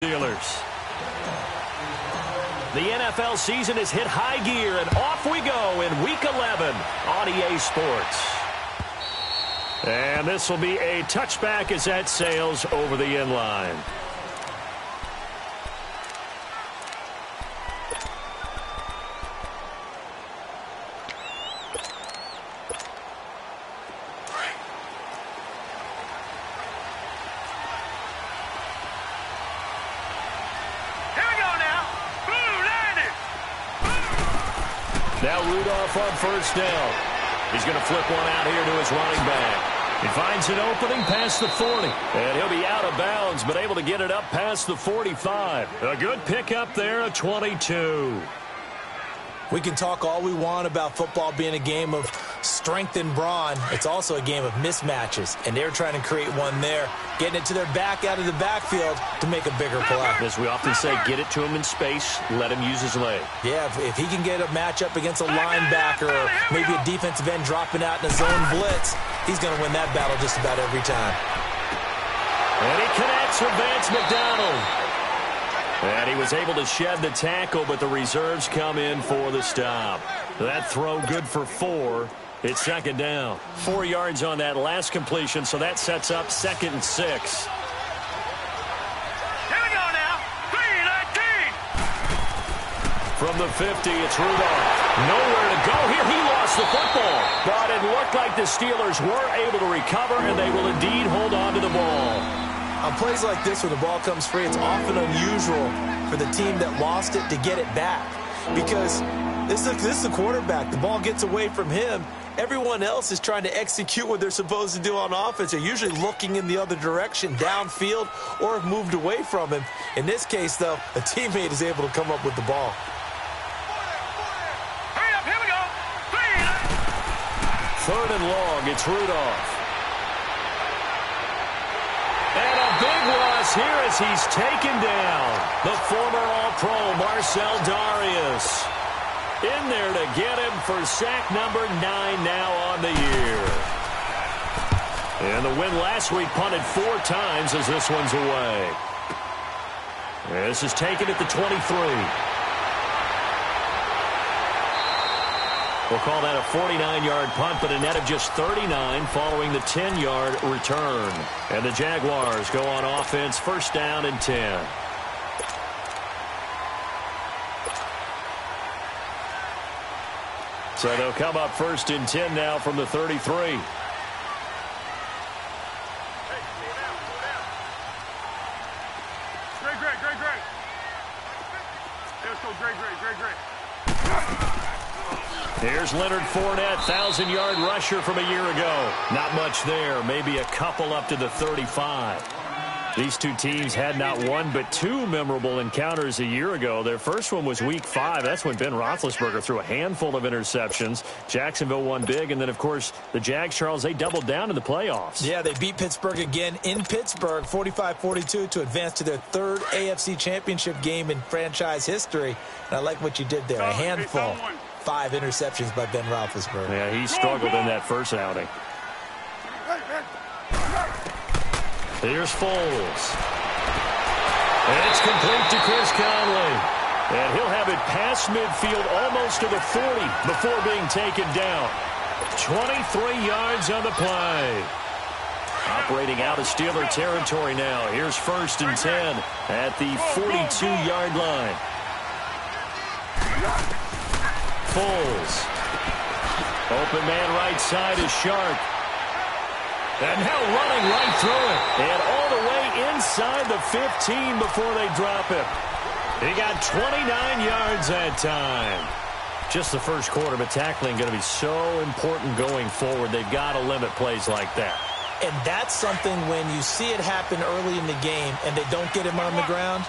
Steelers. The NFL season has hit high gear, and off we go in Week 11 on EA Sports. And this will be a touchback as that sails over the end line. Now Rudolph on first down. He's going to flip one out here to his running back. He finds an opening past the 40. And he'll be out of bounds, but able to get it up past the 45. A good pickup there, a 22. We can talk all we want about football being a game of strength and brawn. It's also a game of mismatches, and they're trying to create one there, getting it to their back out of the backfield to make a bigger play. As we often say, get it to him in space, let him use his leg. Yeah, if he can get a matchup against a linebacker or maybe a defensive end dropping out in a zone blitz, he's going to win that battle just about every time. And he connects with Vance McDonald. And he was able to shed the tackle, but the reserves come in for the stop. That throw good for 4. It's second down. 4 yards on that last completion, so that sets up 2nd and 6. Here we go now. 3-19. From the 50, it's Rudolph. Nowhere to go here. He lost the football. But it looked like the Steelers were able to recover, and they will indeed hold on to the ball. On plays like this where the ball comes free, it's often unusual for the team that lost it to get it back. Because this is the quarterback. The ball gets away from him. Everyone else is trying to execute what they're supposed to do on offense. They're usually looking in the other direction, downfield, or have moved away from him. In this case, though, a teammate is able to come up with the ball. Hurry up, here we go. 3rd and long, it's Rudolph. And a big loss here as he's taken down. The former All-Pro Marcel Darius in there to get him for sack number 9 now on the year. And the win last week punted 4 times as this one's away. This is taken at the 23. We'll call that a 49-yard punt, but a net of just 39 following the 10-yard return. And the Jaguars go on offense, first down and 10. So they'll come up first and 10 now from the 33. Hey, slow down. Great. Let's go, great. Here's Leonard Fournette, 1,000-yard rusher from a year ago. Not much there, maybe a couple up to the 35. These two teams had not one but 2 memorable encounters a year ago. Their first one was Week 5. That's when Ben Roethlisberger threw a handful of interceptions. Jacksonville won big, and then, of course, the Jags, Charles, they doubled down in the playoffs. Yeah, they beat Pittsburgh again in Pittsburgh, 45-42, to advance to their 3rd AFC championship game in franchise history. And I like what you did there, a handful. 5 interceptions by Ben Roethlisberger. Yeah, he struggled in that first outing. Here's Foles. And it's complete to Chris Conley. And he'll have it past midfield almost to the 40 before being taken down. 23 yards on the play. Operating out of Steeler territory now. Here's 1st and 10 at the 42-yard line. Foles. Open man right side is Sharp. And now running right through it. And all the way inside the 15 before they drop him. He got 29 yards that time. Just the first quarter, but tackling going to be so important going forward. They've got to limit plays like that. And that's something when you see it happen early in the game and they don't get him on the ground,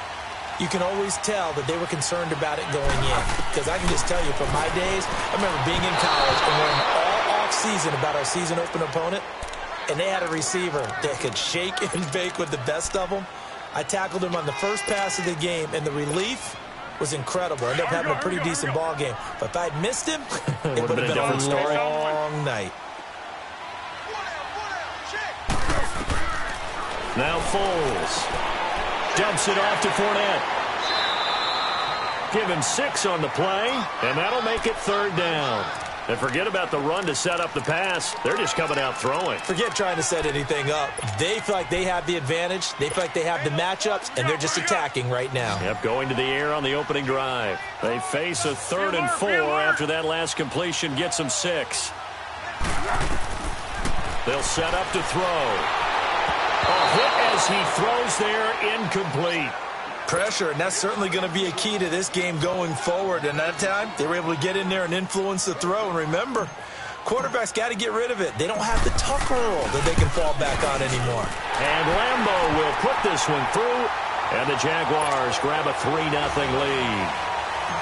you can always tell that they were concerned about it going in. Because I can just tell you from my days, I remember being in college and learning all off-season about our season-open opponent, and they had a receiver that could shake and bake with the best of them. I tackled him on the first pass of the game, and the relief was incredible. I ended up having a pretty decent ball game. But if I'd missed him, it would have been a long night. Now Foles. Dumps it off to Fournette. Give him 6 on the play, and that'll make it 3rd down. And forget about the run to set up the pass. They're just coming out throwing. Forget trying to set anything up. They feel like they have the advantage. They feel like they have the matchups, and they're just attacking right now. Yep, going to the air on the opening drive. They face a 3rd and 4 after that last completion gets them 6. They'll set up to throw. A hit as he throws there, incomplete. Pressure, and that's certainly going to be a key to this game going forward. And that time, they were able to get in there and influence the throw. And remember, quarterbacks got to get rid of it. They don't have the tuck rule that they can fall back on anymore. And Lambo will put this one through, and the Jaguars grab a 3-0 lead.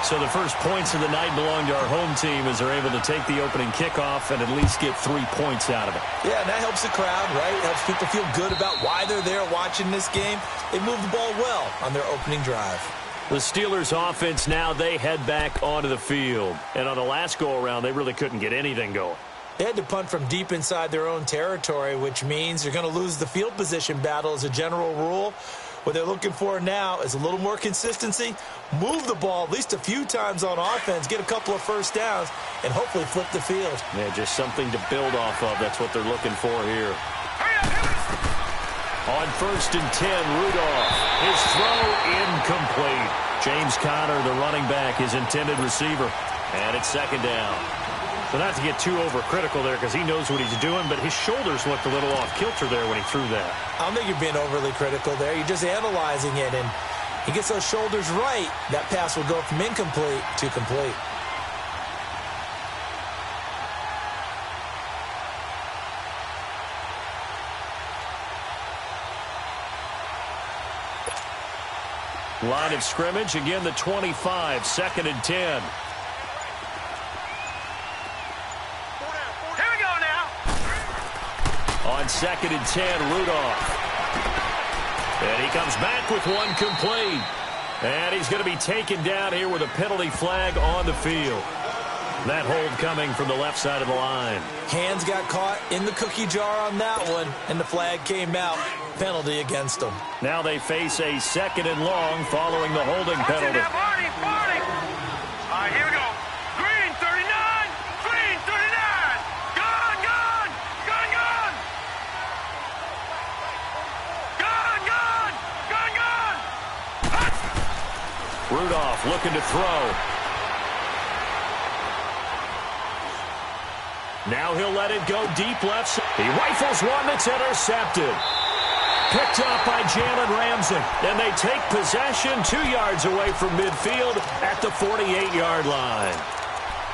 So the first points of the night belong to our home team as they're able to take the opening kickoff and at least get 3 points out of it. Yeah, and that helps the crowd, right? It helps people feel good about why they're there watching this game. They move the ball well on their opening drive. The Steelers offense now, they head back onto the field. And on the last go-around, they really couldn't get anything going. They had to punt from deep inside their own territory, which means they're going to lose the field position battle as a general rule. What they're looking for now is a little more consistency, move the ball at least a few times on offense, get a couple of first downs, and hopefully flip the field. Yeah, just something to build off of. That's what they're looking for here. On 1st and 10, Rudolph. His throw incomplete. James Conner, the running back, his intended receiver. And it's 2nd down. So not to get too overcritical there because he knows what he's doing, but his shoulders looked a little off kilter there when he threw that. I don't think you're being overly critical there. You're just analyzing it, and he gets those shoulders right. That pass will go from incomplete to complete. Line of scrimmage, again the 25, 2nd and 10. On 2nd and 10, Rudolph. And he comes back with one complete. And he's going to be taken down here with a penalty flag on the field. That hold coming from the left side of the line. Hands got caught in the cookie jar on that one, and the flag came out. Penalty against them. Now they face a 2nd and long following the holding penalty. All right, here we go. Green 39, green 39. Gone, gone, gone, gone. Gone, gone, gone, gone. Rudolph looking to throw. Now he'll let it go deep left side. He rifles one that's intercepted. Picked up by Jalen Ramsey. And they take possession 2 yards away from midfield at the 48-yard line.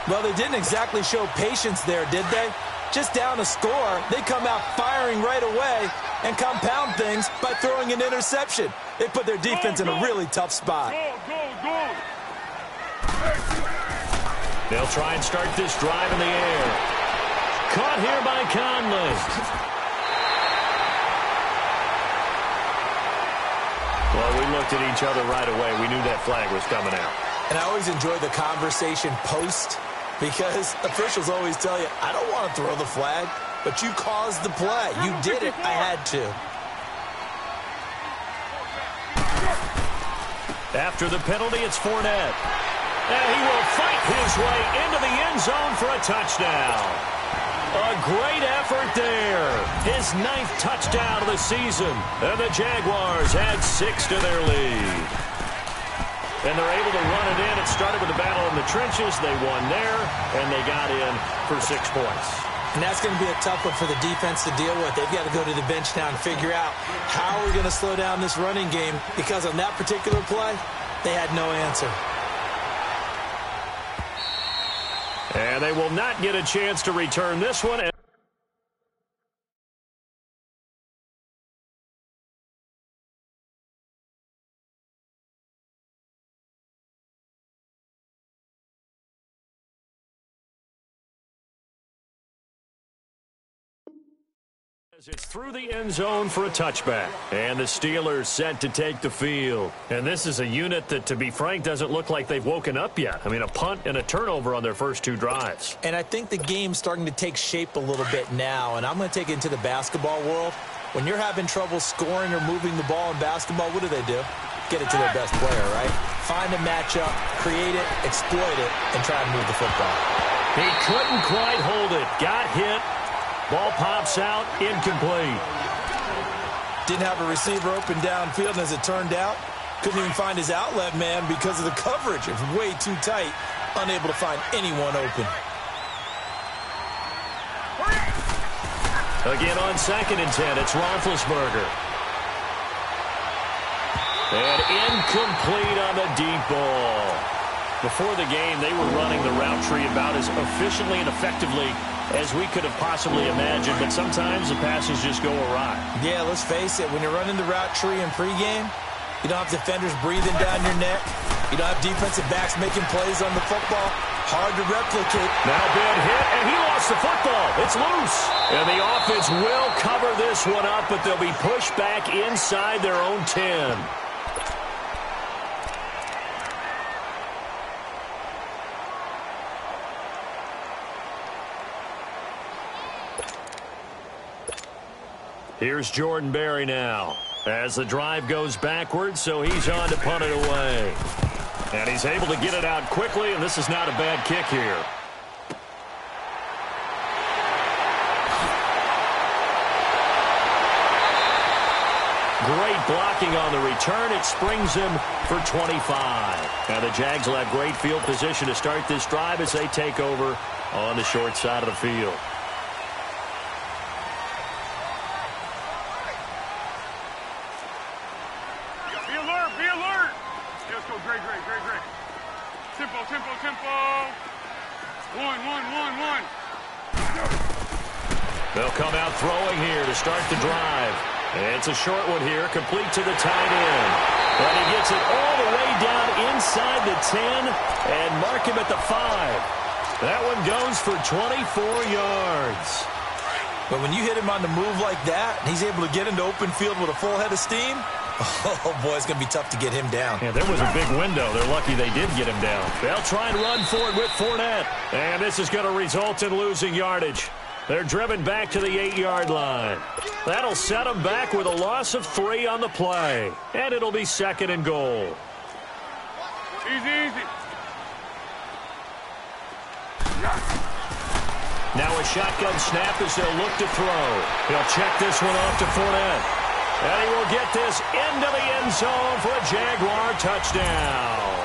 Well, they didn't exactly show patience there, did they? Just down a score, they come out firing right away and compound things by throwing an interception. They put their defense in a really tough spot. They'll try and start this drive in the air. Caught here by Conley. Well, we looked at each other right away. We knew that flag was coming out. And I always enjoy the conversation post because officials always tell you, I don't want to throw the flag, but you caused the play. You did it. I had to. After the penalty, it's Fournette. And he will fight his way into the end zone for a touchdown. A great effort there. His 9th touchdown of the season. And the Jaguars add 6 to their lead. And they're able to run it in. It started with a battle in the trenches. They won there, and they got in for 6 points. And that's going to be a tough one for the defense to deal with. They've got to go to the bench now and figure out how we're going to slow down this running game because on that particular play, they had no answer. And they will not get a chance to return this one. As it's through the end zone for a touchback. And the Steelers set to take the field. And this is a unit that, to be frank, doesn't look like they've woken up yet. I mean, a punt and a turnover on their first 2 drives. And I think the game's starting to take shape a little bit now. And I'm going to take it into the basketball world. When you're having trouble scoring or moving the ball in basketball, what do? Get it to their best player, right? Find a matchup, create it, exploit it, and try to move the football. He couldn't quite hold it. Got hit. Ball pops out, incomplete. Didn't have a receiver open downfield, and as it turned out, couldn't even find his outlet man because of the coverage. It was way too tight, unable to find anyone open. Again on 2nd and 10, it's Roethlisberger. And incomplete on the deep ball. Before the game, they were running the route tree about as efficiently and effectively as we could have possibly imagined, but sometimes the passes just go awry. Yeah, let's face it, when you're running the route tree in pregame, you don't have defenders breathing down your neck. You don't have defensive backs making plays on the football. Hard to replicate. Now bad hit, and he lost the football. It's loose. And the offense will cover this one up, but they'll be pushed back inside their own 10. Here's Jordan Berry now as the drive goes backwards, so he's on to punt it away. And he's able to get it out quickly, and this is not a bad kick here. Great blocking on the return. It springs him for 25. Now the Jags will have great field position to start this drive as they take over on the short side of the field. One. They'll come out throwing here to start the drive. It's a short one here, complete to the tight end. And he gets it all the way down inside the 10 and mark him at the 5. That one goes for 24 yards. But when you hit him on the move like that, and he's able to get into open field with a full head of steam, oh, boy, it's going to be tough to get him down. Yeah, there was a big window. They're lucky they did get him down. They'll try and run for it with Fournette. And this is going to result in losing yardage. They're driven back to the 8-yard line. That'll set them back with a loss of 3 on the play. And it'll be 2nd and goal. Easy. Now a shotgun snap as they'll look to throw. He'll check this one off to Fournette. And he will get this into the end zone for a Jaguar touchdown.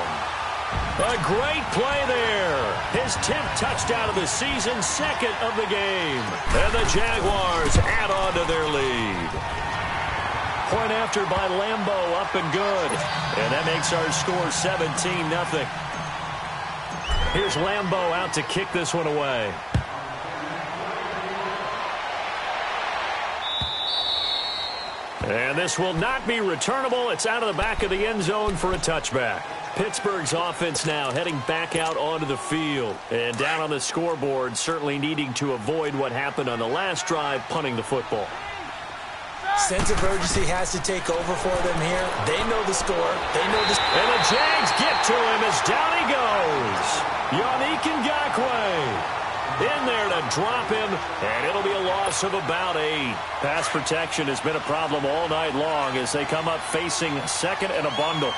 A great play there. His 10th touchdown of the season, 2nd of the game. And the Jaguars add on to their lead. Point after by Lambeau, up and good. And that makes our score 17-0. Here's Lambeau out to kick this one away. And this will not be returnable. It's out of the back of the end zone for a touchback. Pittsburgh's offense now heading back out onto the field. And down on the scoreboard, certainly needing to avoid what happened on the last drive, punting the football. Sense of urgency has to take over for them here. They know the score. They know the score. And the Jags get to him as down he goes. Yannick Ngakoue in there to drop him, and it'll be a loss of about 8. Pass protection has been a problem all night long as they come up facing 2nd and a bundle.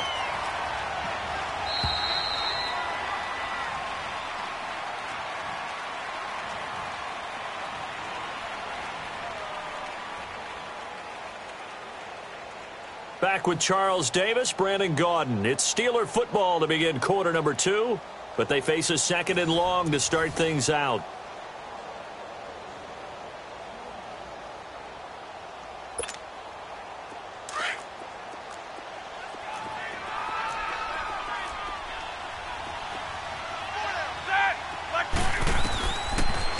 Back with Charles Davis, Brandon Gaudin. It's Steeler football to begin quarter number 2, but they face a 2nd and long to start things out.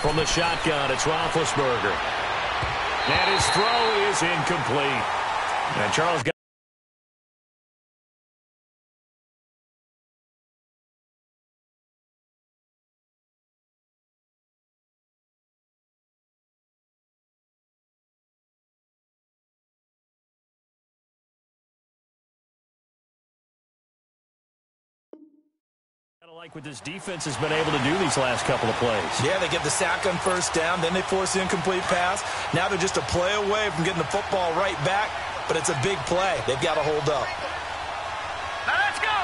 From the shotgun, it's Roethlisberger. And his throw is incomplete. And Charles got like what this defense has been able to do these last couple of plays. Yeah, they get the sack on first down, then they force the incomplete pass. Now they're just a play away from getting the football right back, but it's a big play. They've got to hold up. Now let's go.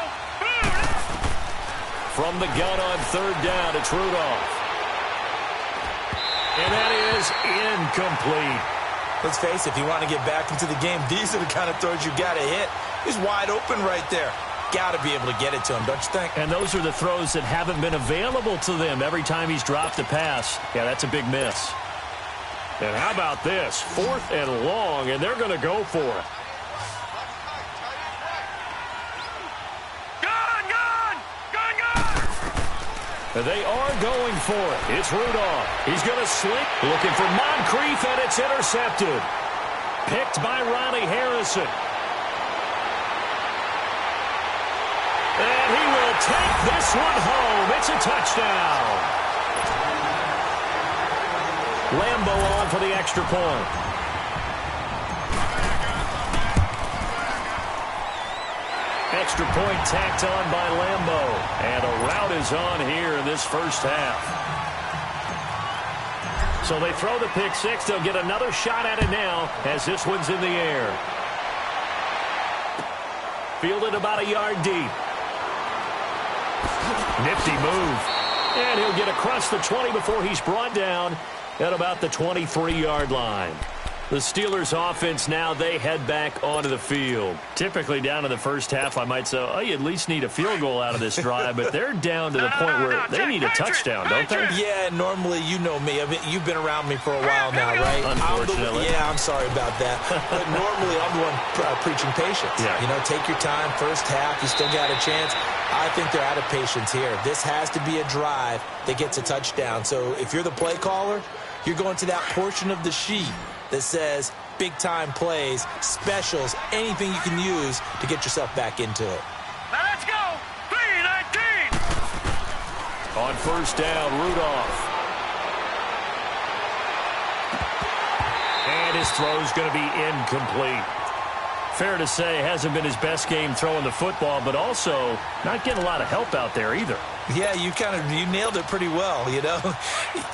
From the gun on third down, it's Rudolph. And that is incomplete. Let's face it, if you want to get back into the game, these are the kind of throws you got to hit. He's wide open right there. Got to be able to get it to him, don't you think? And those are the throws that haven't been available to them every time he's dropped a pass. Yeah, that's a big miss. And how about this? 4th and long, and they're going to go for it. They are going for it. It's Rudolph. He's going to slink. Looking for Moncrief, and it's intercepted. Picked by Ronnie Harrison. And he will take this one home. It's a touchdown. Lambo on for the extra point. Extra point tacked on by Lambo. And a rout is on here in this first half. So they throw the pick six. They'll get another shot at it now as this one's in the air. Fielded about a yard deep. Nifty move. And he'll get across the 20 before he's brought down at about the 23-yard line. The Steelers' offense now, they head back onto the field. Typically down in the first half, I might say, oh, you at least need a field goal out of this drive, but they're down to the point where they need a touchdown, don't they? Yeah, normally, you know me. I mean, you've been around me for a while now, right? Unfortunately. I'm sorry about that. But normally, I'm the one preaching patience. Yeah. You know, take your time, first half, you still got a chance. I think they're out of patience here. This has to be a drive that gets a touchdown. So if you're the play caller, you're going to that portion of the sheet that says big-time plays, specials, anything you can use to get yourself back into it. Now let's go. 3-19. On first down, Rudolph. And his throw's going to be incomplete. Fair to say, hasn't been his best game throwing the football, but also not getting a lot of help out there either. Yeah, you nailed it pretty well, you know.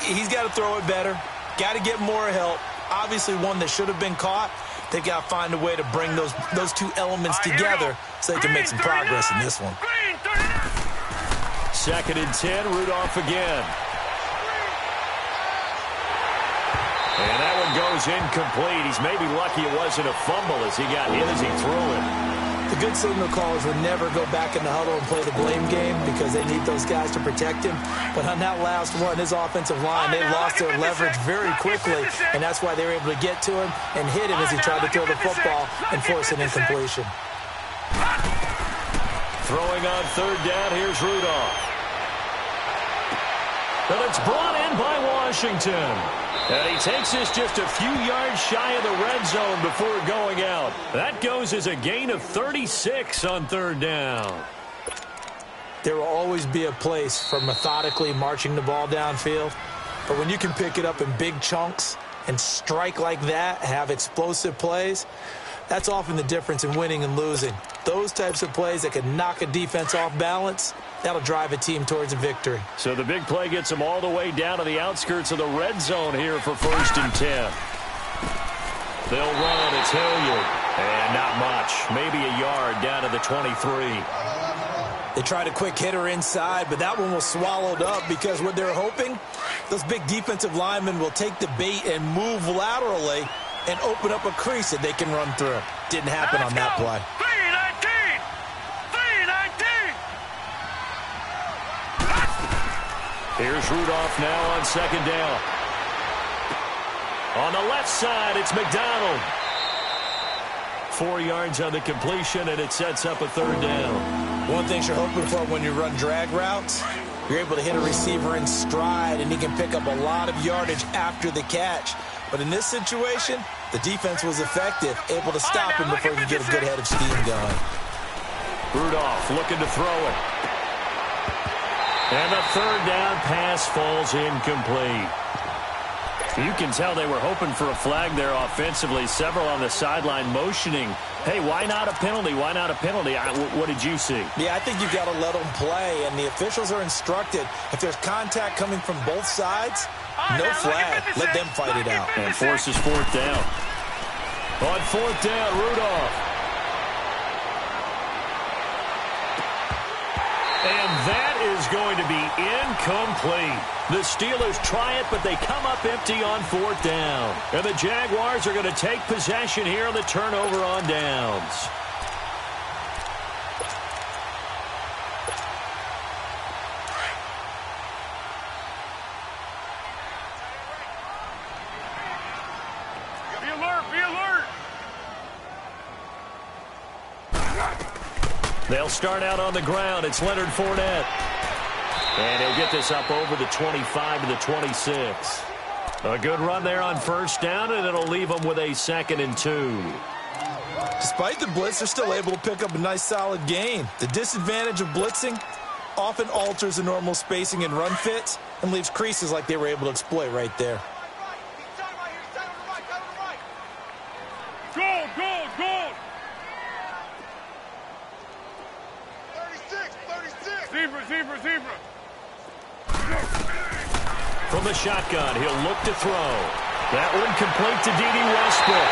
He's got to throw it better. Got to get more help. Obviously one that should have been caught. They've got to find a way to bring those two elements together so they can make some progress in this one. 2nd and 10, Rudolph again. And that one goes incomplete. He's maybe lucky it wasn't a fumble as he got hit as he threw it. The good signal callers would never go back in the huddle and play the blame game because they need those guys to protect him. But on that last one, his offensive line, they lost their leverage very quickly, and that's why they were able to get to him and hit him as he tried to throw the football and force an incompletion. Throwing on third down, here's Rudolph. And it's brought in by Washington. And he takes this just a few yards shy of the red zone before going out. That goes as a gain of 36 on third down. There will always be a place for methodically marching the ball downfield. But when you can pick it up in big chunks and strike like that, have explosive plays, that's often the difference in winning and losing. Those types of plays that can knock a defense off balance, that'll drive a team towards a victory. So the big play gets them all the way down to the outskirts of the red zone here for 1st and 10. They'll run. It's Hilliard. And not much. Maybe a yard down to the 23. They tried a quick hitter inside, but that one was swallowed up because what they're hoping, those big defensive linemen will take the bait and move laterally and open up a crease that they can run through. Didn't happen on that play. 3-19. Here's Rudolph now on 2nd down. On the left side, it's McDonald. 4 yards on the completion, and it sets up a 3rd down. One thing you're hoping for when you run drag routes, you're able to hit a receiver in stride, and he can pick up a lot of yardage after the catch. But in this situation, the defense was effective, able to stop him before he could get a good head of steam going. Rudolph looking to throw it. And the 3rd down pass falls incomplete. You can tell they were hoping for a flag there offensively. Several on the sideline motioning, hey, why not a penalty? Why not a penalty? What did you see? Yeah, I think you've got to let them play, and the officials are instructed, if there's contact coming from both sides, no flag. Let them fight it out. And forces fourth down. On fourth down, Rudolph. And that is going to be incomplete. The Steelers try it, but they come up empty on fourth down. And the Jaguars are going to take possession here on the turnover on downs. Be alert, be alert. They'll start out on the ground. It's Leonard Fournette. And he'll get this up over the 25 to the 26. A good run there on first down, and it'll leave them with a 2nd and 2. Despite the blitz, they're still able to pick up a nice, solid gain. The disadvantage of blitzing often alters the normal spacing and run fits and leaves creases like they were able to exploit right there. Gold, gold, gold. 36. Zebra, zebra, zebra. From the shotgun, he'll look to throw. That one complete to D.D. Westbrook.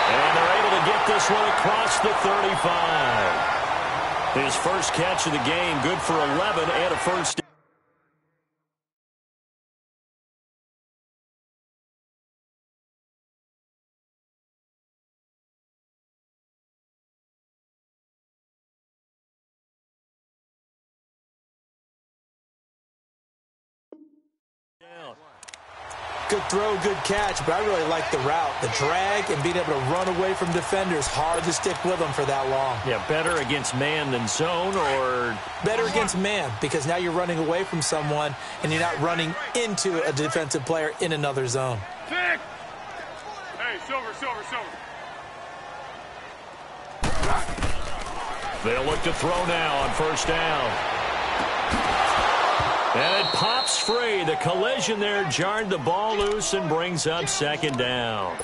And they're able to get this one across the 35. His first catch of the game, good for 11 and a first down. Good throw, good catch, but I really like the route. The drag and being able to run away from defenders, hard to stick with them for that long. Yeah, better against man than zone, or? Better against man, because now you're running away from someone and you're not running into a defensive player in another zone. Hey, silver, silver, silver. They'll look to throw now on first down. And it pops free. The collision there jarred the ball loose and brings up 2nd down.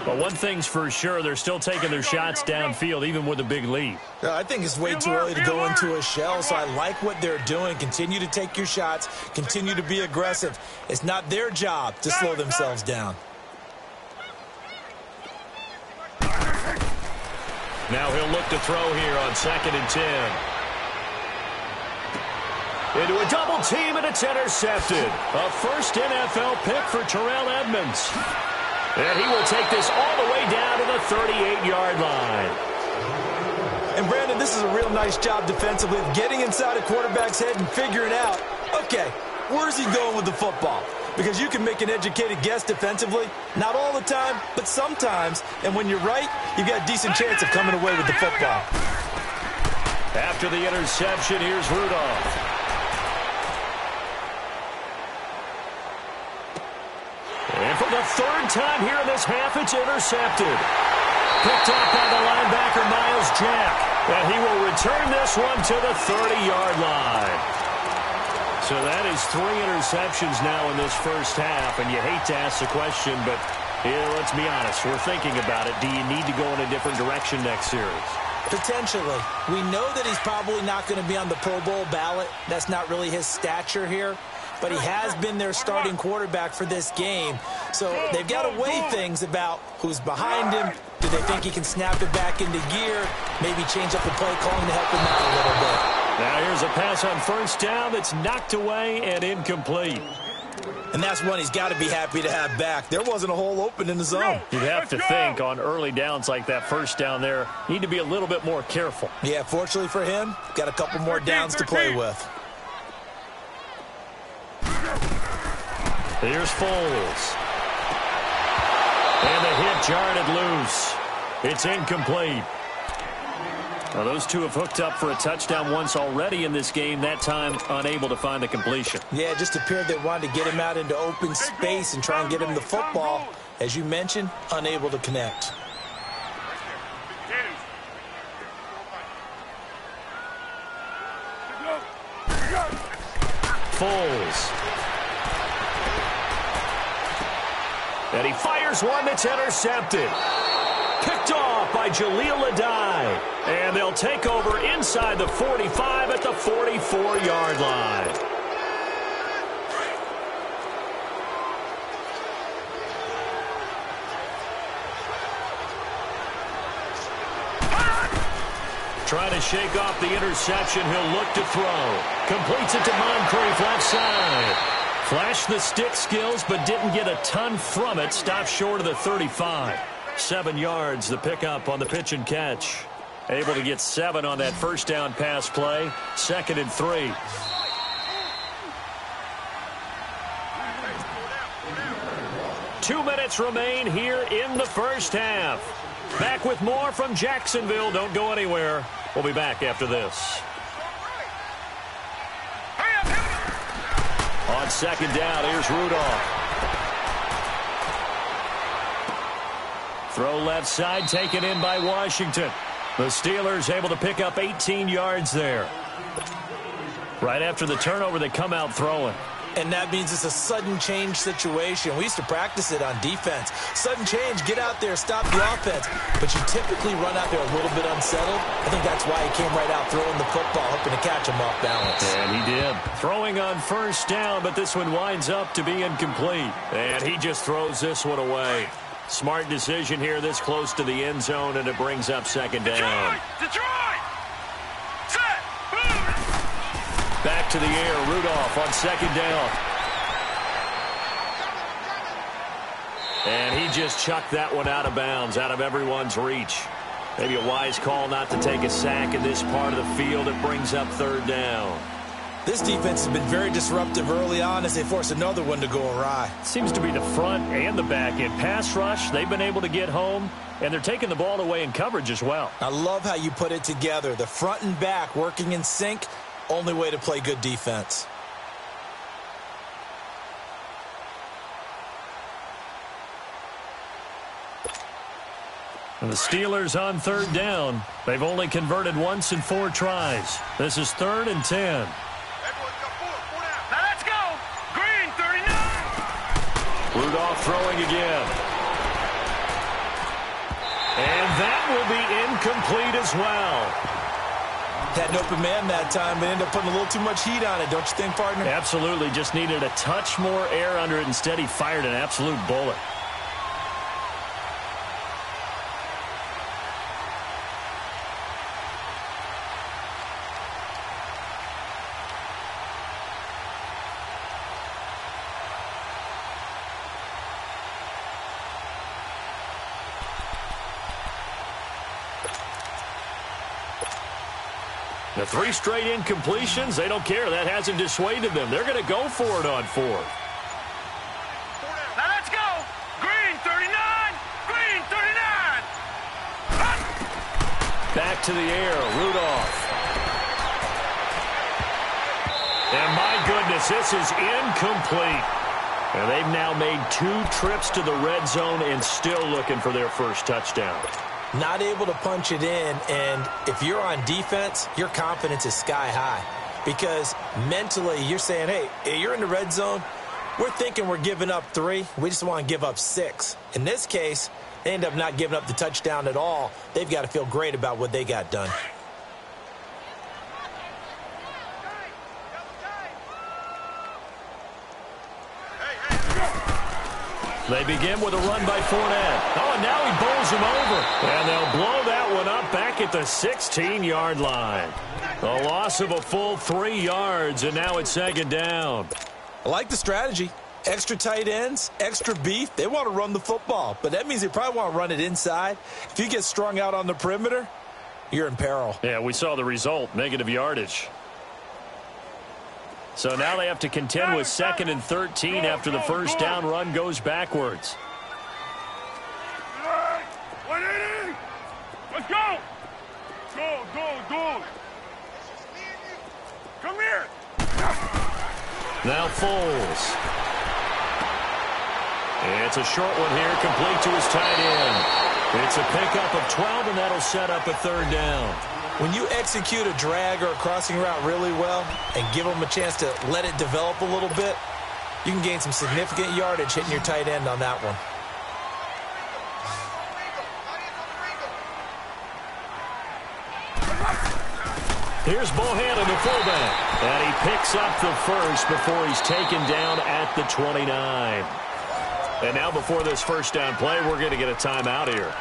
But one thing's for sure, they're still taking their shots downfield, even with a big lead. I think it's way too early to go into a shell, so I like what they're doing. Continue to take your shots. Continue to be aggressive. It's not their job to slow themselves down. Now he'll look to throw here on 2nd and 10. Into a double team, and it's intercepted. A first NFL pick for Terrell Edmonds. And he will take this all the way down to the 38-yard line. And, Brandon, this is a real nice job defensively of getting inside a quarterback's head and figuring out, okay, where's he going with the football? Because you can make an educated guess defensively. Not all the time, but sometimes. And when you're right, you've got a decent chance of coming away with the football. After the interception, here's Rudolph. And for the 3rd time here in this half, it's intercepted. Picked up by the linebacker, Miles Jack. And he will return this one to the 30-yard line. So that is 3 interceptions now in this first half. And you hate to ask the question, but let's be honest. We're thinking about it. Do you need to go in a different direction next series? Potentially. We know that he's probably not going to be on the Pro Bowl ballot. That's not really his stature here. But he has been their starting quarterback for this game. So they've got to weigh things about who's behind him. Do they think he can snap it back into gear? Maybe change up the play calling to help him out a little bit. Now here's a pass on first down that's knocked away and incomplete. And that's one he's got to be happy to have back. There wasn't a hole open in the zone. You'd have to think on early downs like that first down there, you need to be a little bit more careful. Yeah, fortunately for him, got a couple more downs to play with. Here's Foles. And the hit jarred it loose. It's incomplete. Now, those two have hooked up for a touchdown once already in this game, that time unable to find the completion. Yeah, it just appeared they wanted to get him out into open space and try and get him the football. As you mentioned, unable to connect. Foles. And he fires one that's intercepted. Picked off by Jaleel Adai. And they'll take over inside the 45 at the 44-yard line. Trying to shake off the interception. He'll look to throw. Completes it to Moncrief left side. Flashed the stick skills, but didn't get a ton from it. Stopped short of the 35. 7 yards, the pickup on the pitch and catch. Able to get 7 on that first down pass play. 2nd and 3. Two minutes remain here in the first half. Back with more from Jacksonville. Don't go anywhere. We'll be back after this. On 2nd down, here's Rudolph. Throw left side, taken in by Washington. The Steelers able to pick up 18 yards there. Right after the turnover, they come out throwing. And that means it's a sudden change situation. We used to practice it on defense. Sudden change, get out there, stop the offense. But you typically run out there a little bit unsettled. I think that's why he came right out throwing the football, hoping to catch him off balance. And he did. Throwing on first down, but this one winds up to be incomplete. And he just throws this one away. Smart decision here this close to the end zone, and it brings up 2nd down. Detroit! Set! Boom! Back to the air, Rudolph on 2nd down. And he just chucked that one out of bounds, out of everyone's reach. Maybe a wise call not to take a sack in this part of the field. It brings up 3rd down. This defense has been very disruptive early on as they force another one to go awry. Seems to be the front and the back end. Pass rush, they've been able to get home, and they're taking the ball away in coverage as well. I love how you put it together. The front and back working in sync. Only way to play good defense. And the Steelers on 3rd down. They've only converted once in 4 tries. This is 3rd and 10. Now let's go! Green, 39! Rudolph throwing again. And that will be incomplete as well. Had an open man that time, but ended up putting a little too much heat on it, don't you think, partner? Absolutely. Just needed a touch more air under it. Instead, he fired an absolute bullet. The 3 straight incompletions, they don't care. That hasn't dissuaded them. They're going to go for it on 4th. Now let's go! Green, 39! Green, 39! Back to the air, Rudolph. And my goodness, this is incomplete. And they've now made 2 trips to the red zone and still looking for their first touchdown. Not able to punch it in, and if you're on defense, your confidence is sky high. Because mentally, you're saying, hey, you're in the red zone. We're thinking we're giving up 3. We just want to give up 6. In this case, they end up not giving up the touchdown at all. They've got to feel great about what they got done. They begin with a run by Fournette. Oh, and now he bowls him over. And they'll blow that one up back at the 16-yard line. A loss of a full 3 yards, and now it's 2nd down. I like the strategy. Extra tight ends, extra beef. They want to run the football, but that means they probably want to run it inside. If you get strung out on the perimeter, you're in peril. Yeah, we saw the result, negative yardage. So now they have to contend with 2nd and 13 after the first down run goes backwards. 180! Let's go! Go! Come here! Now Foles. It's a short one here, complete to his tight end. It's a pickup of 12, and that'll set up a 3rd down. When you execute a drag or a crossing route really well and give them a chance to let it develop a little bit, you can gain some significant yardage hitting your tight end on that one. Here's Bohannon, the fullback. And he picks up the first before he's taken down at the 29. And now before this first down play, we're going to get a timeout here,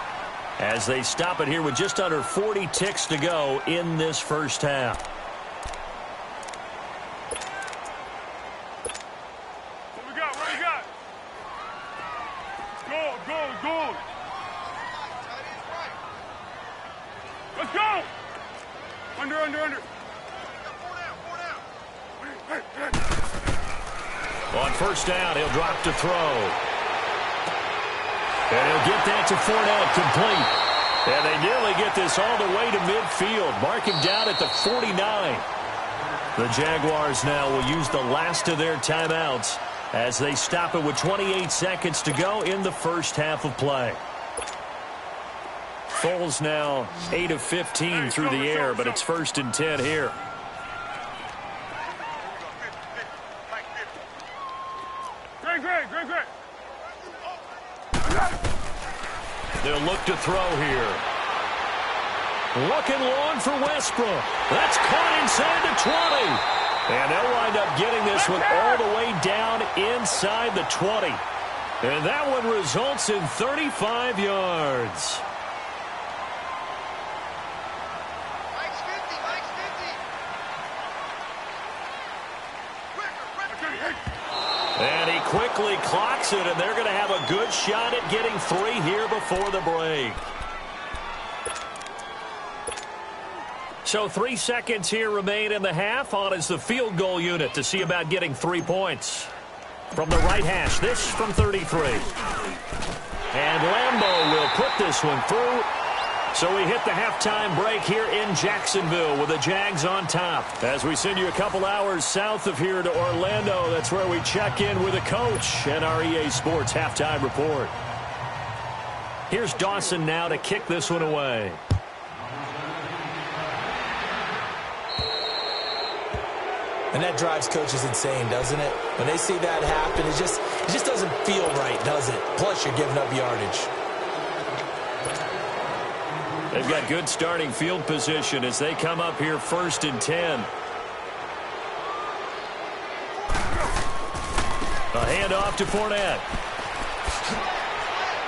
as they stop it here with just under 40 ticks to go in this first half. What we got? What we got? Go. Let's go. Under. On first down, he'll drop to throw. And he'll get that to Fournette, complete. And they nearly get this all the way to midfield. Mark him down at the 49. The Jaguars now will use the last of their timeouts as they stop it with 28 seconds to go in the first half of play. Foles now 8 of 15 through the air, but it's 1st and 10 here. Great. They'll look to throw here. Looking long for Westbrook. That's caught inside the 20. And they'll wind up getting this one all the way down inside the 20. And that one results in 35 yards. And he quickly clocks it, and they're going to have a good shot at getting 3 here before the break. So 3 seconds here remain in the half. On is the field goal unit to see about getting 3 points. From the right hash, this from 33. And Lambeau will put this one through. So we hit the halftime break here in Jacksonville with the Jags on top. As we send you a couple hours south of here to Orlando, that's where we check in with the coach and our EA Sports halftime report. Here's Dawson now to kick this one away. And that drives coaches insane, doesn't it? When they see that happen, it just doesn't feel right, does it? Plus, you're giving up yardage. They've got good starting field position as they come up here 1st and 10. A handoff to Fournette.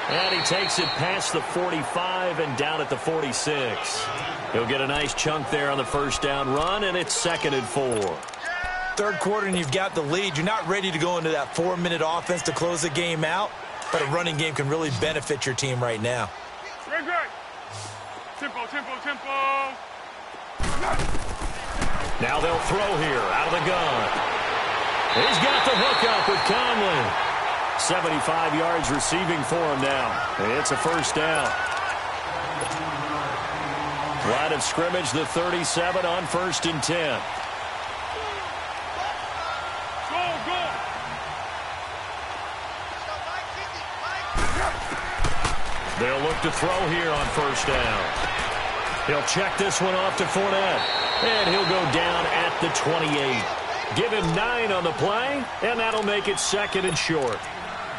And he takes it past the 45 and down at the 46. He'll get a nice chunk there on the first down run, and it's 2nd and 4. Third quarter and you've got the lead. You're not ready to go into that 4-minute offense to close the game out, but a running game can really benefit your team right now. Great. Tempo. Now they'll throw here out of the gun. He's got the hook up with Conley. 75 yards receiving for him now. It's a first down. Line of scrimmage, the 37 on 1st and 10. Go. They'll look to throw here on first down. He'll check this one off to Fournette. And he'll go down at the 28. Give him 9 on the play, and that'll make it 2nd and short.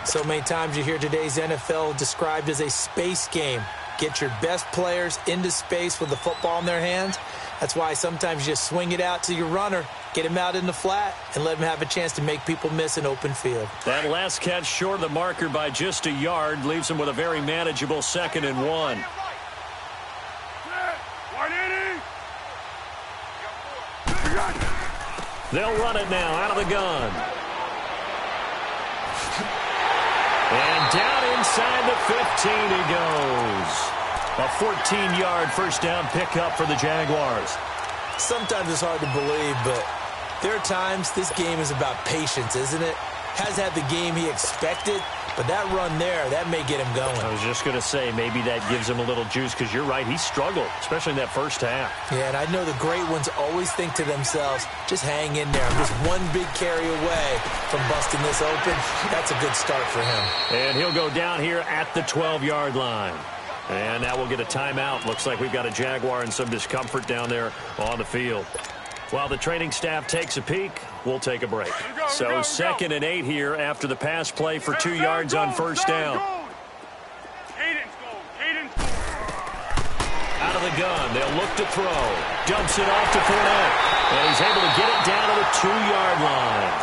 So many times you hear today's NFL described as a space game. Get your best players into space with the football in their hands. That's why sometimes you just swing it out to your runner, get him out in the flat, and let him have a chance to make people miss an open field. That last catch short of the marker by just a yard leaves him with a very manageable 2nd and 1. They'll run it now out of the gun. And down inside the 15 he goes. A 14-yard first down pickup for the Jaguars. Sometimes it's hard to believe, but there are times this game is about patience, isn't it? Has had the game he expected, but that run there, that may get him going. I was just going to say, maybe that gives him a little juice, because you're right, he struggled, especially in that first half. Yeah, and I know the great ones always think to themselves, just hang in there. I'm just one big carry away from busting this open. That's a good start for him. And he'll go down here at the 12-yard line. And now we'll get a timeout. Looks like we've got a Jaguar in some discomfort down there on the field. While the training staff takes a peek, we'll take a break. So 2nd and 8 here after the pass play for 2 yards on first down. Cadence. Out of the gun. They'll look to throw. Dumps it off to Fournette. And he's able to get it down to the 2-yard line.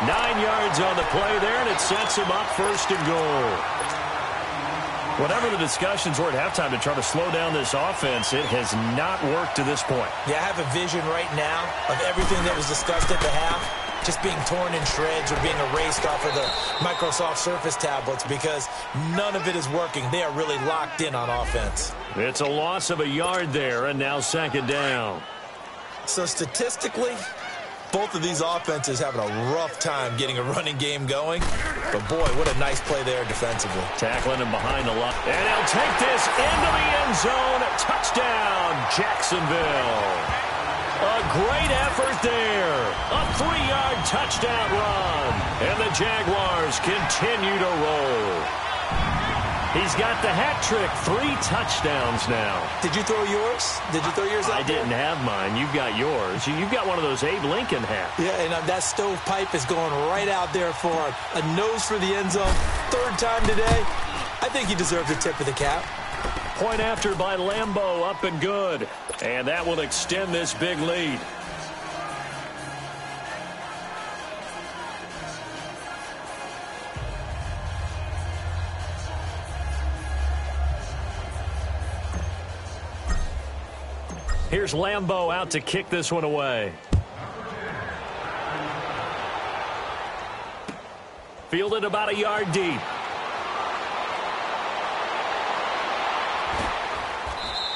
9 yards on the play there, and it sets him up first and goal. Whatever the discussions were at halftime to try to slow down this offense, it has not worked to this point. Yeah, I have a vision right now of everything that was discussed at the half just being torn in shreds or being erased off of the Microsoft Surface tablets because none of it is working. They are really locked in on offense. It's a loss of a yard there, and now second down. So statistically, both of these offenses having a rough time getting a running game going. But, boy, what a nice play there defensively. Tackling him behind the line. And he'll take this into the end zone. Touchdown, Jacksonville. A great effort there. A 3-yard touchdown run. And the Jaguars continue to roll. He's got the hat trick. 3 touchdowns now. Did you throw yours? Did you throw yours out I didn't have mine. You've got yours. You've got one of those Abe Lincoln hats. Yeah, and that stovepipe is going right out there for him. A nose for the end zone. 3rd time today. I think he deserves a tip of the cap. Point after by Lambeau, up and good. And that will extend this big lead. Here's Lambeau out to kick this one away. Fielded about a yard deep.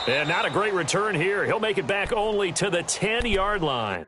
And not a great return here. He'll make it back only to the 10-yard line.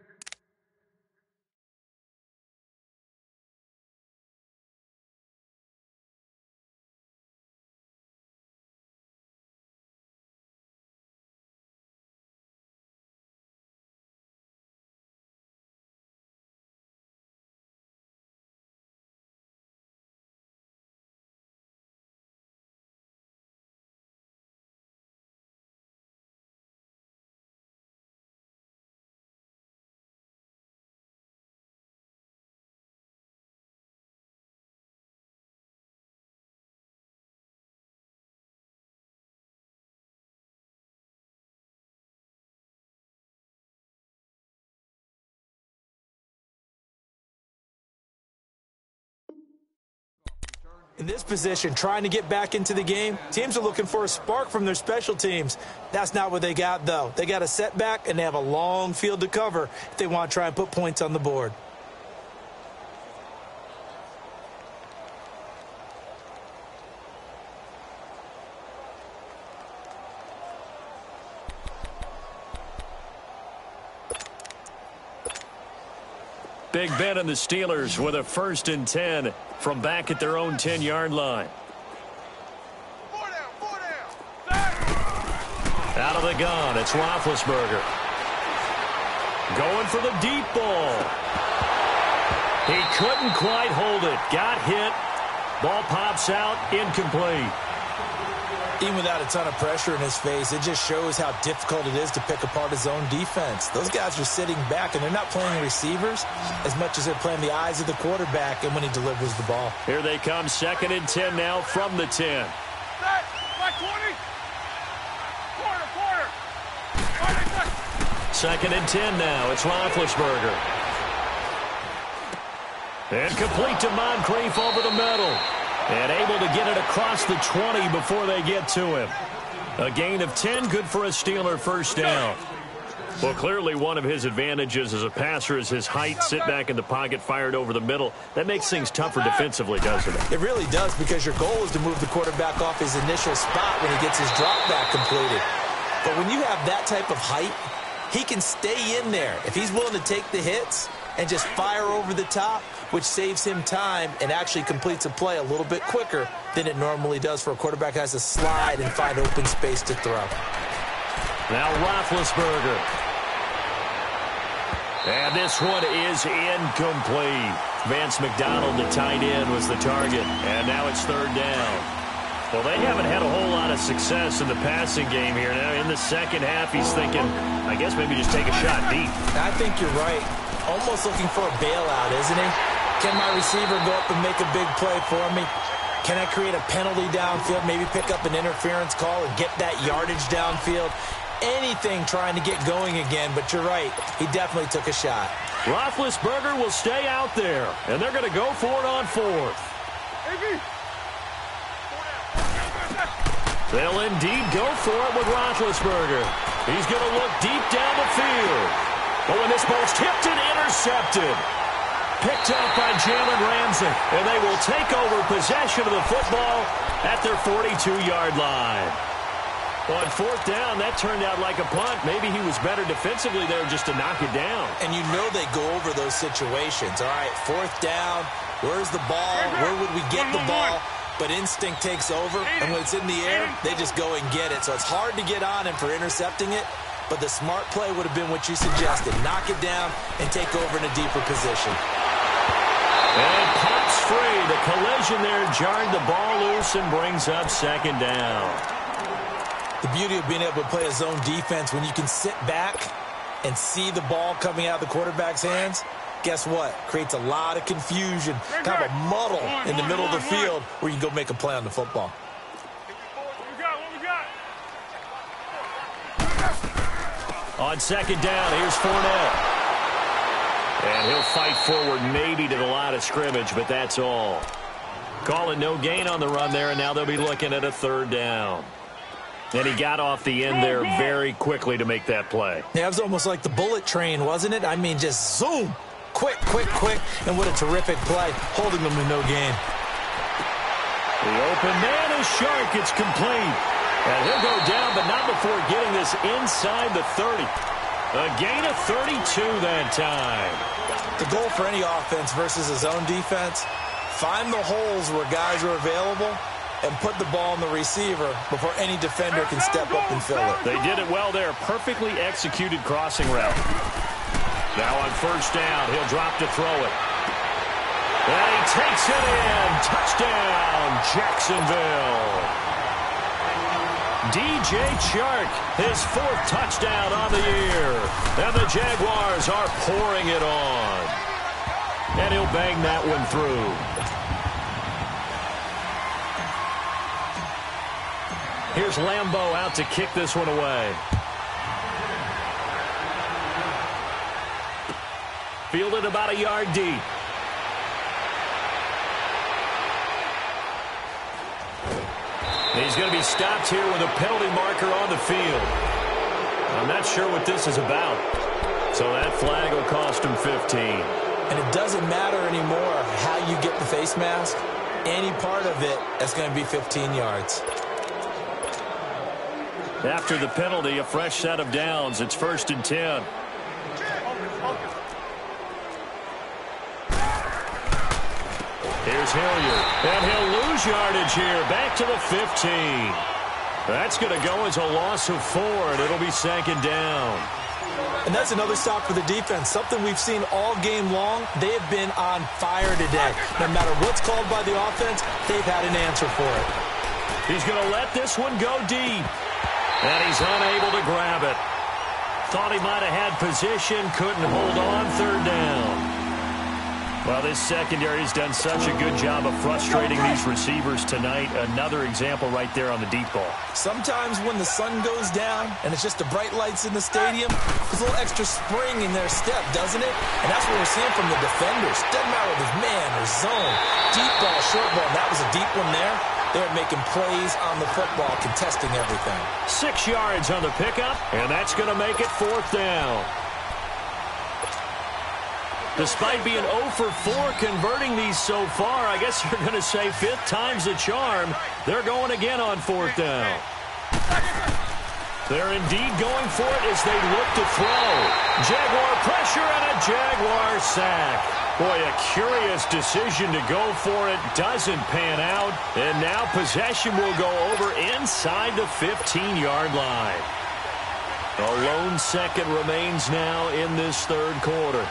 In this position, trying to get back into the game, teams are looking for a spark from their special teams. That's not what they got, though. They got a setback, and they have a long field to cover if they want to try and put points on the board. Big Ben and the Steelers with a 1st and 10 from back at their own 10-yard line. Out of the gun, it's Roethlisberger. Going for the deep ball. He couldn't quite hold it. Got hit. Ball pops out, incomplete. Even without a ton of pressure in his face, it just shows how difficult it is to pick apart his own defense. Those guys are sitting back, and they're not playing receivers as much as they're playing the eyes of the quarterback and when he delivers the ball. Here they come, 2nd and 10 now from the 10. Back 20. Quarter. 2nd and 10 now. It's Roethlisberger. And complete to Moncrief over the middle. And able to get it across the 20 before they get to him. A gain of 10, good for a Steeler 1st down. Well, clearly one of his advantages as a passer is his height. Sit back in the pocket, fired over the middle. That makes things tougher defensively, doesn't it? It really does, because your goal is to move the quarterback off his initial spot when he gets his drop back completed. But when you have that type of height, he can stay in there. If he's willing to take the hits and just fire over the top, which saves him time and actually completes a play a little bit quicker than it normally does for a quarterback who has to slide and find open space to throw. Now Roethlisberger. And this one is incomplete. Vance McDonald, the tight end, was the target. And now it's 3rd down. Well, they haven't had a whole lot of success in the passing game here. Now in the second half, he's thinking, I guess maybe just take a shot deep. I think you're right. Almost looking for a bailout, isn't he? Can my receiver go up and make a big play for me? Can I create a penalty downfield, maybe pick up an interference call and get that yardage downfield? anything trying to get going again, but you're right. He definitely took a shot. Roethlisberger will stay out there, and they're going to go for it on fourth. They'll indeed go for it with Roethlisberger. He's going to look deep down the field. But when this ball's tipped and intercepted, picked up by Jalen Ramsey, and they will take over possession of the football at their 42-yard line. On fourth down, that turned out like a punt. Maybe he was better defensively there just to knock it down. And you know they go over those situations. All right, fourth down, where's the ball? Where would we get the ball? But instinct takes over, and when it's in the air, they just go and get it. So it's hard to get on him for intercepting it, but the smart play would have been what you suggested. Knock it down and take over in a deeper position. And pops free. The collision there jarred the ball loose and brings up second down. The beauty of being able to play a zone defense when you can sit back and see the ball coming out of the quarterback's hands, guess what? Creates a lot of confusion, kind of a muddle in the middle of the field where you can go make a play on the football. On second down, here's Fournette. And he'll fight forward maybe to the line of scrimmage, but that's all. Call it no gain on the run there, and now they'll be looking at a third down. And he got off the end there very quickly to make that play. Yeah, it was almost like the bullet train, wasn't it? I mean, just zoom. Quick, quick, quick. And what a terrific play, holding them to no gain. The open man is Shark. It's complete. And he'll go down, but not before getting this inside the 30. A gain of 32 that time. The goal for any offense versus a zone defense, find the holes where guys are available and put the ball on the receiver before any defender can step up and fill it. They did it well there. Perfectly executed crossing route. Now on first down, he'll drop to throw it. And he takes it in. Touchdown, Jacksonville. DJ Chark, his fourth touchdown on the year. And the Jaguars are pouring it on. And he'll bang that one through. Here's Lambeau out to kick this one away. Fielded about a yard deep. He's going to be stopped here with a penalty marker on the field. I'm not sure what this is about. So that flag will cost him 15. And it doesn't matter anymore how you get the face mask. Any part of it is going to be 15 yards. After the penalty, a fresh set of downs. It's 1st and 10. Here's Hilliard. And he'll lose yardage here. Back to the 15. That's going to go as a loss of 4, and it'll be 2nd down. And that's another stop for the defense. Something we've seen all game long. They have been on fire today. No matter what's called by the offense, they've had an answer for it. He's going to let this one go deep. And he's unable to grab it. Thought he might have had position, couldn't hold on, 3rd down. Well, this secondary has done such a good job of frustrating these receivers tonight. Another example right there on the deep ball. Sometimes when the sun goes down and it's just the bright lights in the stadium, there's a little extra spring in their step, doesn't it? And that's what we're seeing from the defenders. Doesn't matter if it's man or zone, deep ball, short ball. And that was a deep one there. They're making plays on the football, contesting everything. 6 yards on the pickup, and that's going to make it 4th down. Despite being 0 for 4 converting these so far, I guess you're going to say 5th time's a charm. They're going again on 4th down. They're indeed going for it as they look to throw. Jaguar pressure and a Jaguar sack. Boy, a curious decision to go for it. Doesn't pan out. And now possession will go over inside the 15-yard line. A lone second remains now in this 3rd quarter.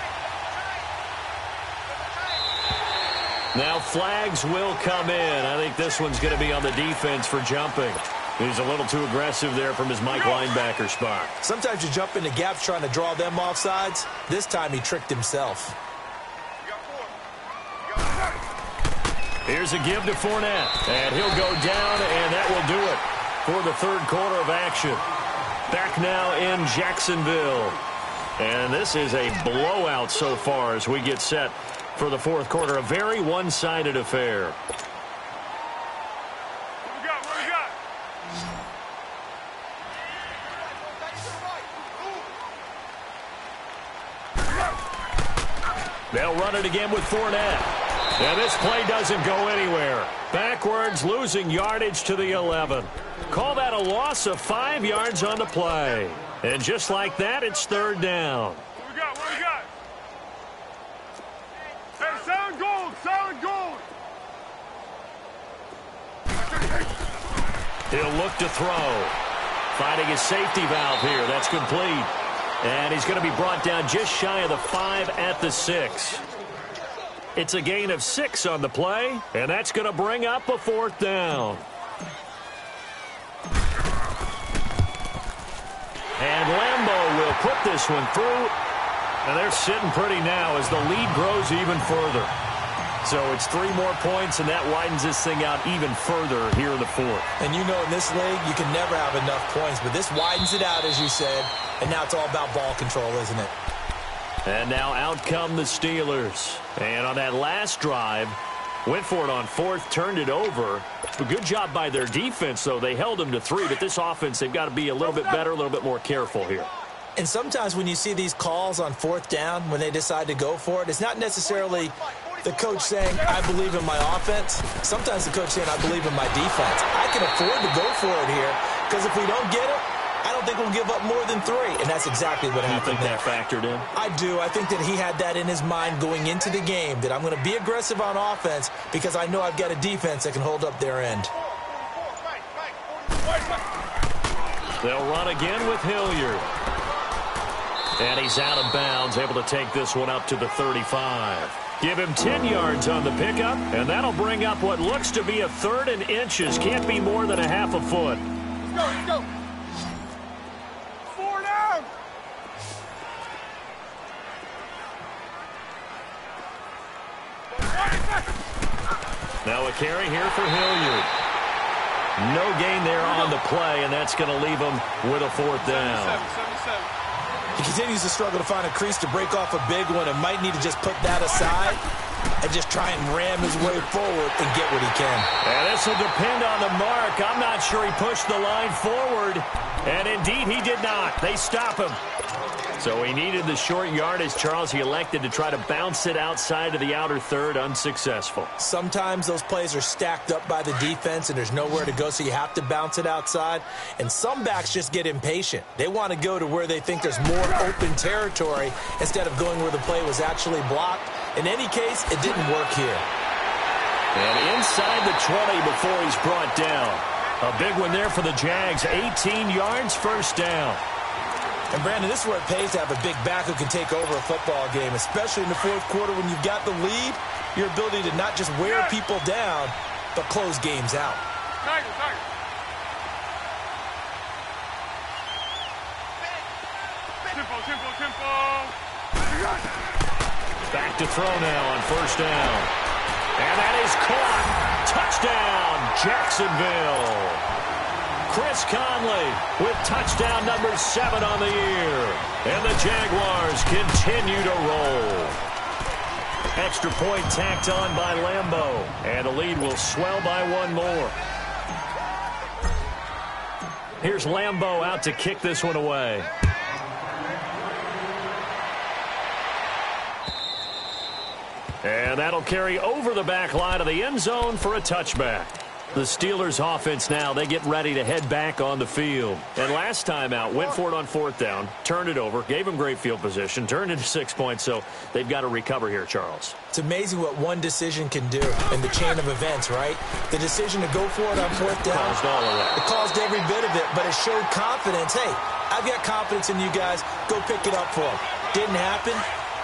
Now flags will come in. I think this one's going to be on the defense for jumping. He's a little too aggressive there from his Mike linebacker spot. Sometimes you jump into gaps trying to draw them off sides. This time he tricked himself. Here's a give to Fournette. And he'll go down, and that will do it for the 3rd quarter of action. Back now in Jacksonville. And this is a blowout so far as we get set for the fourth quarter. A very one-sided affair. What we got? What we got? They'll run it again with Fournette. And this play doesn't go anywhere. Backwards, losing yardage to the 11. Call that a loss of 5 yards on the play. And just like that, it's third down. What we got? What we got? Hey, solid gold! Solid gold! He'll look to throw. Finding his safety valve here. That's complete. And he's going to be brought down just shy of the 5 at the 6. It's a gain of 6 on the play, and that's going to bring up a fourth down. And Lambeau will put this one through. And they're sitting pretty now as the lead grows even further. So it's 3 more points, and that widens this thing out even further here in the fourth. And you know in this league, you can never have enough points, but this widens it out, as you said, and now it's all about ball control, isn't it? And now out come the Steelers. And on that last drive, went for it on fourth, turned it over. A good job by their defense, though. They held them to 3, but this offense, they've got to be a little bit better, a little bit more careful here. And sometimes when you see these calls on fourth down, when they decide to go for it, it's not necessarily the coach saying, I believe in my offense. Sometimes the coach saying, I believe in my defense. I can afford to go for it here because if we don't get it, I don't think we'll give up more than 3. And that's exactly what happened there. You think that factored in? I do. I think that he had that in his mind going into the game, that I'm going to be aggressive on offense because I know I've got a defense that can hold up their end. They'll run again with Hilliard. And he's out of bounds, able to take this one up to the 35. Give him 10 yards on the pickup, and that'll bring up what looks to be a 3rd and inches. Can't be more than a half a foot. Let's go, let's go. 4 down. Now a carry here for Hilliard. No gain there on the play, and that's going to leave him with a 4th down. 77. He continues to struggle to find a crease to break off a big one and might need to just put that aside and just try and ram his way forward and get what he can. And this will depend on the mark. I'm not sure he pushed the line forward. And indeed, he did not. They stop him. So he needed the short yardage, Charles. He elected to try to bounce it outside of the outer third, unsuccessful. Sometimes those plays are stacked up by the defense and there's nowhere to go, so you have to bounce it outside. And some backs just get impatient. They want to go to where they think there's more open territory instead of going where the play was actually blocked. In any case, it didn't work here. And inside the 20 before he's brought down. A big one there for the Jags. 18 yards, first down. And, Brandon, this is where it pays to have a big back who can take over a football game, especially in the fourth quarter when you've got the lead, your ability to not just wear people down, but close games out. Tiger. Tempo. Back to throw now on first down. And that is caught. Touchdown, Jacksonville. Chris Conley with touchdown number 7 on the year. And the Jaguars continue to roll. Extra point tacked on by Lambeau. And the lead will swell by 1 more. Here's Lambeau out to kick this one away. And that'll carry over the back line of the end zone for a touchback. The Steelers offense now, they get ready to head back on the field. And last time out, went for it on 4th down, turned it over, gave them great field position, turned into 6 points, so they've got to recover here, Charles. It's amazing what one decision can do in the chain of events, right? The decision to go for it on 4th down. Caused all of that. It caused every bit of it, but it showed confidence. Hey, I've got confidence in you guys. Go pick it up for them. Didn't happen.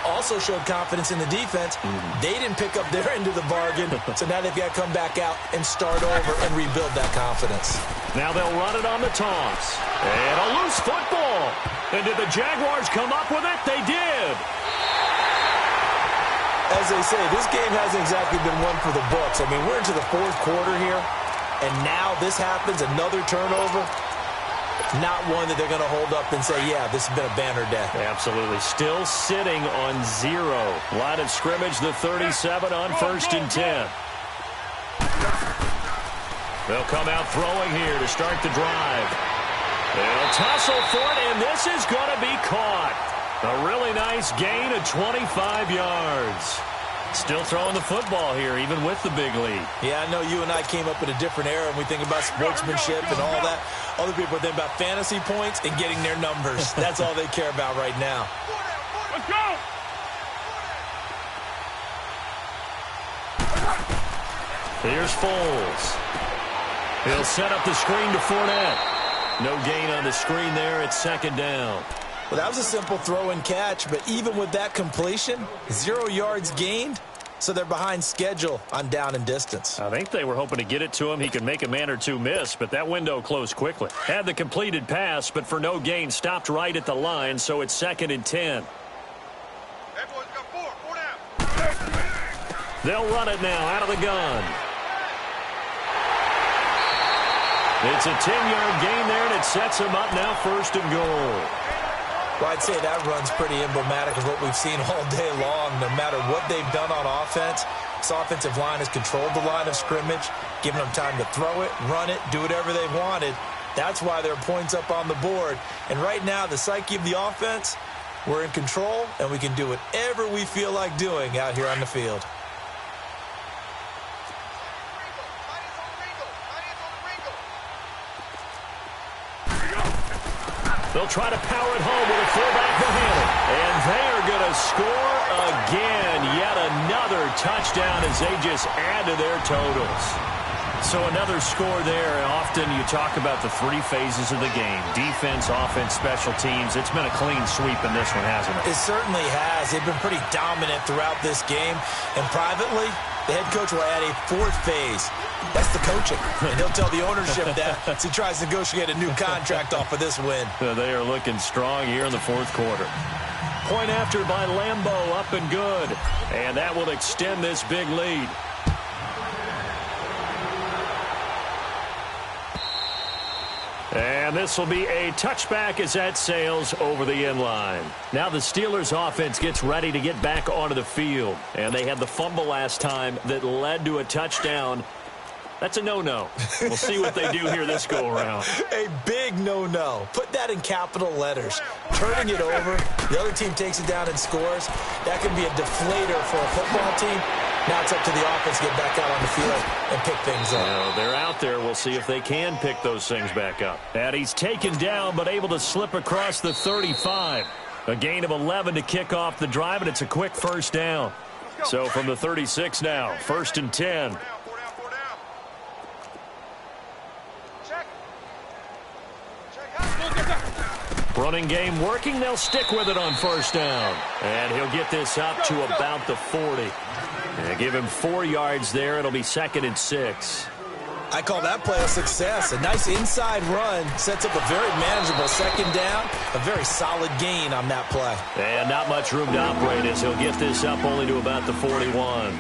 Also showed confidence in the defense. They didn't pick up their end of the bargain, so now they've got to come back out and start over and rebuild that confidence. Now they'll run it on the toss. And a loose football. And did the Jaguars come up with it? They did. As they say, this game hasn't exactly been one for the books. I mean, we're into the 4th quarter here, and now this happens, another turnover. Not one that they're going to hold up and say, yeah, this has been a banner day. Absolutely. Still sitting on 0. Line of scrimmage, the 37 on 1st and 10. They'll come out throwing here to start the drive. They'll tussle for it, and this is going to be caught. A really nice gain of 25 yards. Still throwing the football here, even with the big lead. Yeah, I know you and I came up in a different era, and we think about sportsmanship and all that. Other people think about fantasy points and getting their numbers. That's all they care about right now. Let's go! Here's Foles. He'll set up the screen to Fournette. No gain on the screen there. It's 2nd down. Well, that was a simple throw and catch, but even with that completion, 0 yards gained, so they're behind schedule on down and distance. I think they were hoping to get it to him. He could make a man or two miss, but that window closed quickly. Had the completed pass, but for no gain, stopped right at the line, so it's 2nd and 10. Hey, boys, got 4 down. They'll run it now out of the gun. It's a 10-yard gain there, and it sets him up now 1st and goal. Well, I'd say that run's pretty emblematic of what we've seen all day long. No matter what they've done on offense, this offensive line has controlled the line of scrimmage, given them time to throw it, run it, do whatever they wanted. That's why there are points up on the board. And right now, the psyche of the offense, we're in control, and we can do whatever we feel like doing out here on the field. They'll try to power it home with a fullback behind it. And they are going to score again. Yet another touchdown as they just add to their totals. So another score there. Often you talk about the 3 phases of the game. Defense, offense, special teams. It's been a clean sweep in this one, hasn't it? It certainly has. They've been pretty dominant throughout this game. And privately, the head coach will add a 4th phase. That's the coaching. And he'll tell the ownership that as he tries to negotiate a new contract off of this win. They are looking strong here in the 4th quarter. Point after by Lambeau, up and good. And that will extend this big lead. And this will be a touchback as that sails over the end line. Now the Steelers offense gets ready to get back onto the field. And they had the fumble last time that led to a touchdown. That's a no-no. We'll see what they do here this go-around. A big no-no. Put that in capital letters. Turning it over, the other team takes it down and scores. That can be a deflator for a football team. Now it's up to the offense to get back out on the field and pick things up. Well, they're out there. We'll see if they can pick those things back up. And he's taken down but able to slip across the 35. A gain of 11 to kick off the drive, and it's a quick 1st down. So from the 36 now, 1st and 10. Running game working. They'll stick with it on 1st down. And he'll get this up to about the 40. And give him 4 yards there. It'll be 2nd and 6. I call that play a success. A nice inside run sets up a very manageable 2nd down. A very solid gain on that play. And not much room to operate as he'll get this up only to about the 41.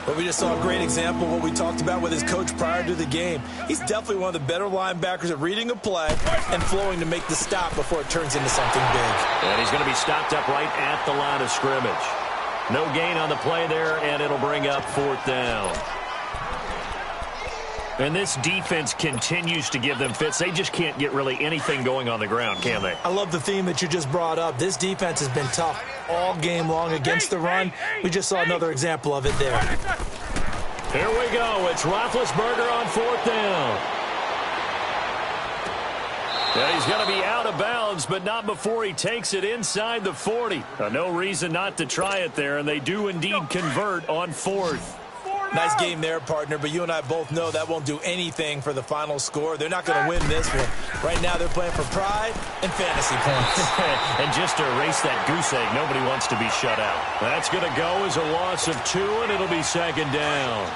But we just saw a great example of what we talked about with his coach prior to the game. He's definitely one of the better linebackers at reading a play and flowing to make the stop before it turns into something big. And he's going to be stopped up right at the line of scrimmage. No gain on the play there, and it'll bring up 4th down. And this defense continues to give them fits. They just can't get really anything going on the ground, can they? I love the theme that you just brought up. This defense has been tough all game long against the run. We just saw another example of it there. Here we go. It's Roethlisberger on 4th down. Yeah, he's going to be out of bounds, but not before he takes it inside the 40. No reason not to try it there, and they do indeed convert on 4th. Nice game there, partner, but you and I both know that won't do anything for the final score. They're not going to win this one. Right now they're playing for pride and fantasy points. And just to erase that goose egg, nobody wants to be shut out. That's going to go as a loss of 2, and it'll be 2nd down.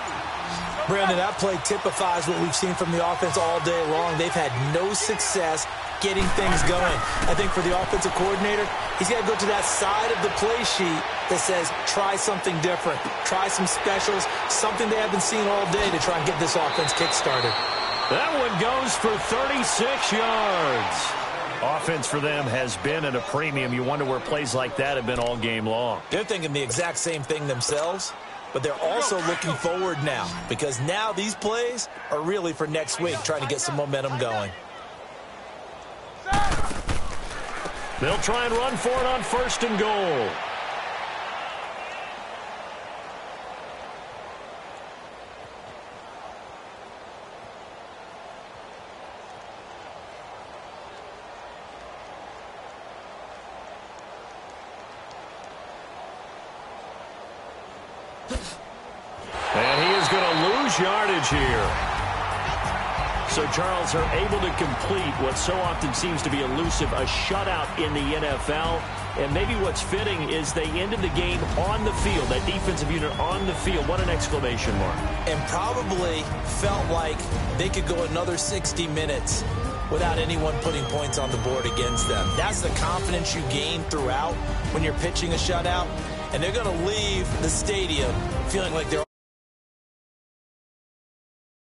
Brandon, that play typifies what we've seen from the offense all day long. They've had no success getting things going. I think for the offensive coordinator, he's got to go to that side of the play sheet that says, try something different. Try some specials, something they haven't seen all day to try and get this offense kick-started. That one goes for 36 yards. Offense for them has been at a premium. You wonder where plays like that have been all game long. They're thinking the exact same thing themselves, but they're also looking forward now because now these plays are really for next week, trying to get some momentum going. They'll try and run for it on 1st and goal. And he is going to lose yardage here. So, Charles, are able to complete what so often seems to be elusive, a shutout in the NFL. And maybe what's fitting is they ended the game on the field, that defensive unit on the field. What an exclamation mark. And probably felt like they could go another 60 minutes without anyone putting points on the board against them. That's the confidence you gain throughout when you're pitching a shutout. And they're going to leave the stadium feeling like they're